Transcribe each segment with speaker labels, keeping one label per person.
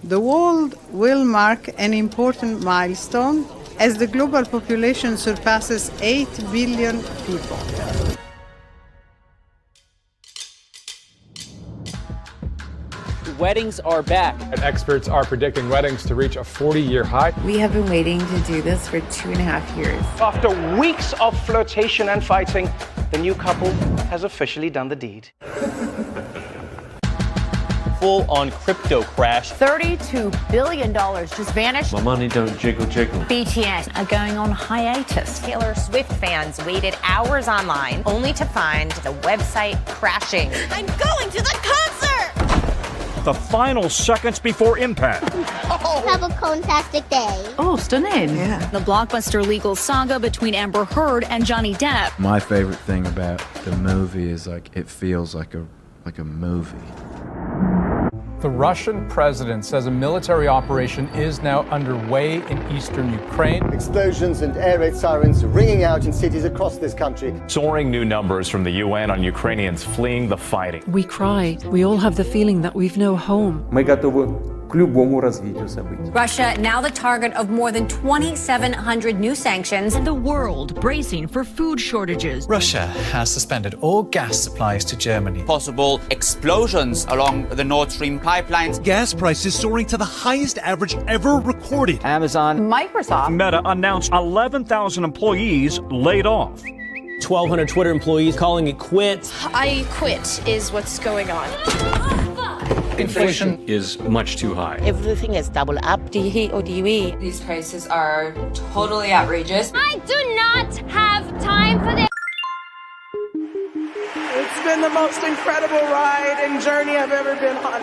Speaker 1: The world will mark an important milestone as the global population surpasses 8 billion people.
Speaker 2: Weddings are back.
Speaker 3: And experts are predicting weddings to reach a 40-year high.
Speaker 4: We have been waiting to do this for 2.5 years.
Speaker 5: After weeks of flirtation and fighting, the new couple has officially done the deed.
Speaker 2: Full-on crypto crash.
Speaker 6: $32 billion just vanished.
Speaker 7: My money don't jiggle jiggle.
Speaker 6: BTS are going on hiatus.
Speaker 8: Taylor Swift fans waited hours online only to find the website crashing.
Speaker 9: I'm going to the concert!
Speaker 10: The final seconds before impact.
Speaker 9: Have a fantastic day.
Speaker 6: Oh, stunning.
Speaker 4: Yeah.
Speaker 11: The blockbuster legal saga between Amber Heard and Johnny Depp.
Speaker 7: My favorite thing about the movie is it feels like a movie.
Speaker 3: The Russian president says a military operation is now underway in eastern Ukraine.
Speaker 12: Explosions and air raid sirens ringing out in cities across this country.
Speaker 13: Soaring new numbers from the UN on Ukrainians fleeing the fighting.
Speaker 14: We cry. We all have the feeling that we've no home.
Speaker 11: Russia now the target of more than 2,700 new sanctions.
Speaker 14: The world bracing for food shortages.
Speaker 15: Russia has suspended all gas supplies to Germany.
Speaker 2: Possible explosions along the Nord Stream pipelines.
Speaker 10: Gas prices soaring to the highest average ever recorded.
Speaker 2: Amazon.
Speaker 6: Microsoft.
Speaker 10: Meta announced 11,000 employees laid off.
Speaker 2: 1,200 Twitter employees calling it quits.
Speaker 9: I quit is what's going on.
Speaker 3: Inflation
Speaker 7: is much too high.
Speaker 8: Everything is double up.
Speaker 4: These prices are totally outrageous.
Speaker 9: I do not have time for this.
Speaker 5: It's been the most incredible ride and journey I've ever been on.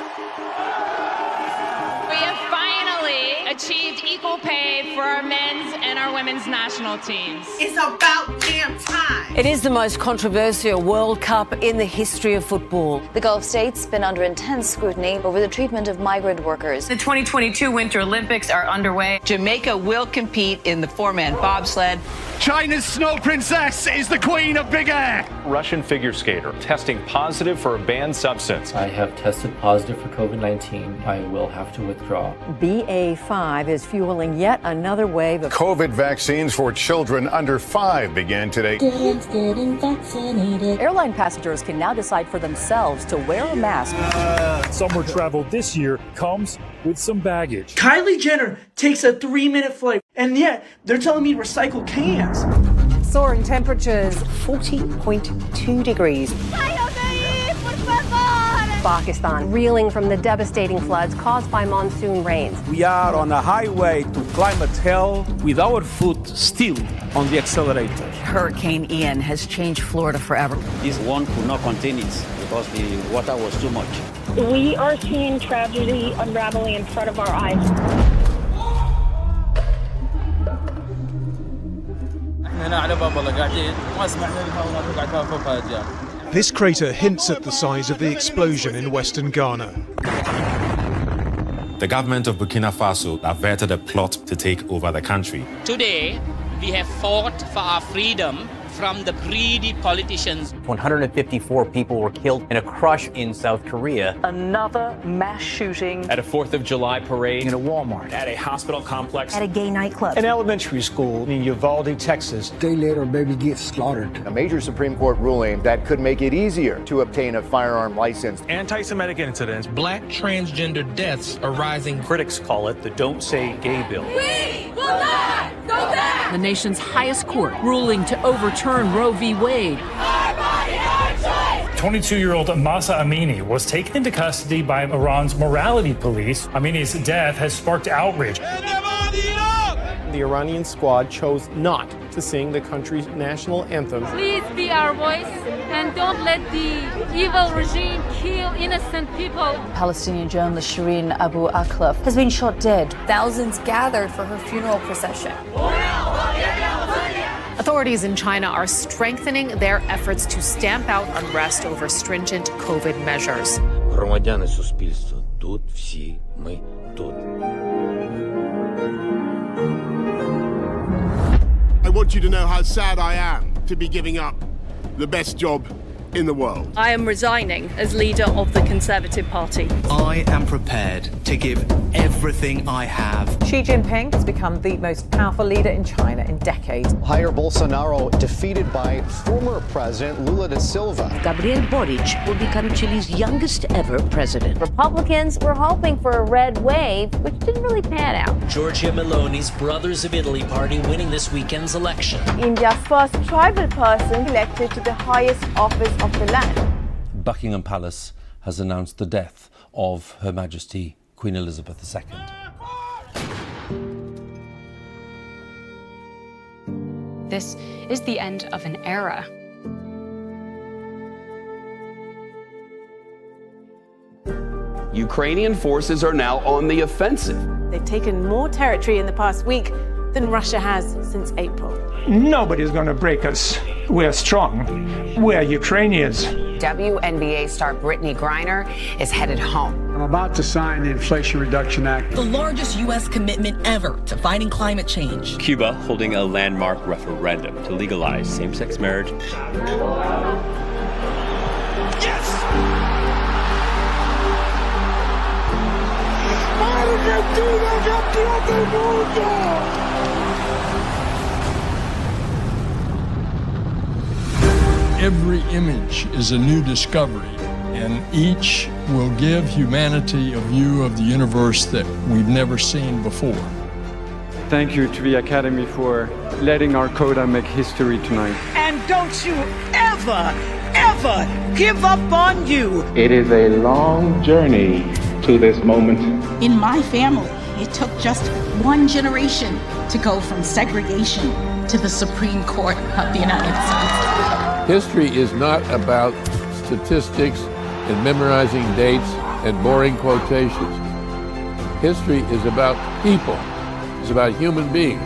Speaker 16: We have finally achieved equal pay for our men's and our women's national teams.
Speaker 1: It's about damn time.
Speaker 6: It is the most controversial World Cup in the history of football.
Speaker 11: The Gulf states been under intense scrutiny over the treatment of migrant workers.
Speaker 6: The 2022 Winter Olympics are underway. Jamaica will compete in the four-man bobsled.
Speaker 10: China's snow princess is the queen of big air.
Speaker 13: Russian figure skater testing positive for a banned substance.
Speaker 7: I have tested positive for COVID-19. I will have to withdraw.
Speaker 4: BA5 is fueling yet another wave of
Speaker 17: COVID vaccines for children under 5 began today.
Speaker 9: Kids getting vaccinated.
Speaker 4: Airline passengers can now decide for themselves to wear a mask.
Speaker 10: Summer travel this year comes with some baggage.
Speaker 5: Kylie Jenner takes a 3-minute flight, and yet they're telling me to recycle cans.
Speaker 4: Soaring temperatures.
Speaker 8: 40.2 degrees.
Speaker 4: Pakistan reeling from the devastating floods caused by monsoon rains.
Speaker 10: We are on a highway to climate hell with our foot still on the accelerator.
Speaker 6: Hurricane Ian has changed Florida forever.
Speaker 2: This one could not continue because the water was too much.
Speaker 16: We are seeing tragedy unraveling in front of our eyes.
Speaker 10: This crater hints at the size of the explosion in western Ghana.
Speaker 13: The government of Burkina Faso averted a plot to take over the country.
Speaker 16: Today, we have fought for our freedom from the greedy politicians.
Speaker 2: 154 people were killed in a crush in South Korea.
Speaker 6: Another mass shooting
Speaker 13: At a 4th of July parade.
Speaker 15: In a Walmart.
Speaker 13: At a hospital complex.
Speaker 6: at a gay nightclub.
Speaker 15: An elementary school in Uvalde, Texas.
Speaker 12: Day later, baby gets slaughtered. A major Supreme Court ruling that could make it easier to obtain a firearm license.
Speaker 10: Anti-Semitic incidents.
Speaker 5: Black transgender deaths are rising.
Speaker 13: Critics call it the Don't Say Gay bill.
Speaker 9: We will not go back.
Speaker 14: The nation's highest court ruling to overturn Roe v. Wade.
Speaker 10: 22-year-old Mahsa Amini was taken into custody by Iran's morality police. Amini's death has sparked outrage.
Speaker 5: The Iranian squad chose not to sing the country's national anthem.
Speaker 16: Please be our voice and don't let the evil regime kill innocent people.
Speaker 6: Palestinian journalist Shireen Abu Akleh has been shot dead.
Speaker 11: Thousands gathered for her funeral procession.
Speaker 6: Authorities in China are strengthening their efforts to stamp out unrest over stringent COVID measures.
Speaker 7: Громадяни суспільства, тут всі ми тут.
Speaker 17: I want you to know how sad I am to be giving up the best job
Speaker 18: in the world.
Speaker 16: I am resigning as leader of the Conservative Party.
Speaker 19: I am prepared to give everything I have.
Speaker 20: Xi Jinping has become the most powerful leader in China in decades.
Speaker 21: Jair Bolsonaro defeated by former President Lula da Silva.
Speaker 22: Gabriel Boric will become Chile's youngest ever president.
Speaker 4: Republicans were hoping for a red wave, which didn't really pan out.
Speaker 23: Giorgia Meloni's Brothers of Italy party winning this weekend's election.
Speaker 24: India's first tribal person elected to the highest office of the land.
Speaker 25: Buckingham Palace has announced the death of Her Majesty Queen Elizabeth II.
Speaker 26: This is the end of an era.
Speaker 27: Ukrainian forces are now on the offensive.
Speaker 28: They've taken more territory in the past week than Russia has since April.
Speaker 29: Nobody's going to break us. We're strong. We're Ukrainians.
Speaker 8: WNBA star Brittany Griner is headed home.
Speaker 30: I'm about to sign the Inflation Reduction Act,
Speaker 31: the largest U.S. commitment ever to fighting climate change.
Speaker 32: Cuba holding a landmark referendum to legalize same-sex marriage.
Speaker 9: Yes! Argentina campeón del mundo!
Speaker 33: Every image is a new discovery, and each will give humanity a view of the universe that we've never seen before.
Speaker 34: Thank you to the Academy for letting our coda make history tonight.
Speaker 35: And don't you ever, ever give up on you.
Speaker 36: It is a long journey to this moment.
Speaker 37: In my family, it took just one generation to go from segregation to the Supreme Court of the United States.
Speaker 38: History is not about statistics and memorizing dates and boring quotations. History is about people. It's about human beings.